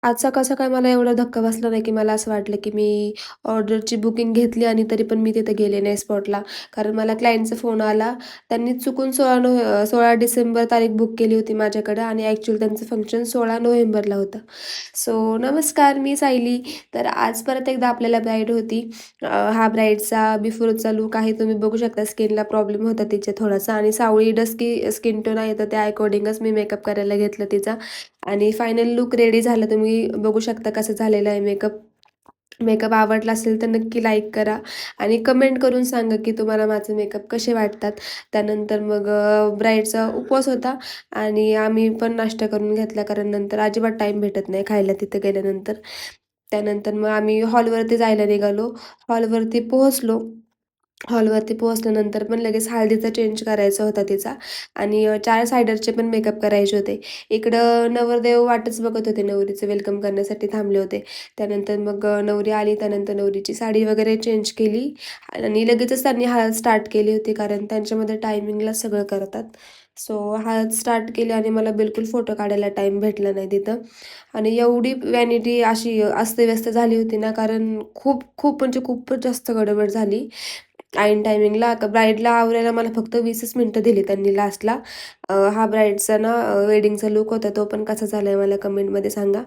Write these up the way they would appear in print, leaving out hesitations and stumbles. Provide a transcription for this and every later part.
आजचा कसा काय मला एवढा धक्का बसला नाही, की मला असं वाटलं, की मी ऑर्डरची बुकिंग घेतली आणि तरी पण मी तिथे गेले नाही स्पॉटला. कारण मला क्लायंटचा फोन आला. त्यांनी चुकून 16 डिसेंबर तारीख बुक केली होती माझ्याकडं आणि ॲक्चुअली त्यांचं फंक्शन 16 नोव्हेंबरला होतं. सो नमस्कार, मी सायली. तर आज परत एकदा आपल्याला ब्राईड होती. हा ब्राईडचा बिफोरचा लूक आहे. तुम्ही बघू शकता स्किनला प्रॉब्लेम होता तिच्या थोडासा आणि सावळी डस्की स्किन टोन आहे, तर त्या अकॉर्डिंगच मी मेकअप करायला घेतलं तिचा. आणि फायनल लूक रेडी झालं. तुम्ही बघू शकता कसं झालेलं आहे मेकअप. मेकअप आवडला असेल तर नक्की लाईक करा आणि कमेंट करून सांगा की तुम्हाला माझे मेकअप कसे वाटतात. त्यानंतर मग ब्राईडचा उपवास होता आणि आम्ही पण नाश्ता करून घेतला कारण नंतर अजिबात टाईम भेटत नाही खायला तिथे गेल्यानंतर. त्यानंतर मग आम्ही हॉलवरती जायला निघालो. हॉलवरती पोहोचलो. हॉलवरती पोहोचल्यानंतर पण लगेच हळदीचा चेंज करायचा होता तिचा आणि 4 सायडरचे पण मेकअप करायचे होते. इकडं नवरदेव वाटच बघत होते नवरीचं वेलकम करण्यासाठी थांबले होते. त्यानंतर मग नवरी आली. त्यानंतर नवरीची साडी वगैरे चेंज केली आणि लगेचच त्यांनी हळद स्टार्ट केली होती कारण त्यांच्यामध्ये टायमिंगला सगळं करतात. सो हळद स्टार्ट केली आणि मला बिलकुल फोटो काढायला टाईम भेटला नाही तिथं आणि एवढी व्हॅनिटी अशी अस्तव्यस्त झाली होती ना कारण खूप खूप म्हणजे खूपच जास्त गडबड झाली. ऐन टायमिंगला ब्राईडला आवरायला मला फक्त 20च मिनिटं दिली त्यांनी लास्टला. हा ब्राईडचा ना वेडिंगचा लूक होता तो पण कसा झाला आहे मला कमेंटमध्ये सांगा.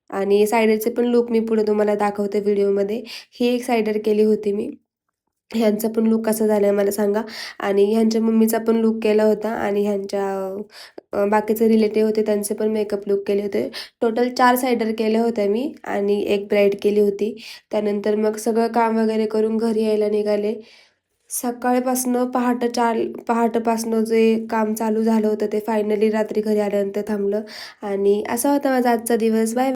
आणि सायडरचे पण लूक मी पुढे तुम्हाला दाखवते व्हिडिओमध्ये. ही एक सायडर केली होती मी. ह्यांचा पण लूक कसा झाला आहे मला सांगा. आणि ह्यांच्या मम्मीचा पण लूक केला होता आणि ह्यांच्या बाकीचे रिलेटिव्ह होते त्यांचे पण मेकअप लूक केले होते. टोटल 4 सायडर केल्या होत्या मी आणि एक ब्राईड केली होती. त्यानंतर मग सगळं काम वगैरे करून घरी यायला निघाले. सकाळपासनं पहाटेपासनं जे काम चालू झालं होतं ते फायनली रात्री घरी आल्यानंतर थांबलं आणि असा होता माझा आजचा दिवस. बाय.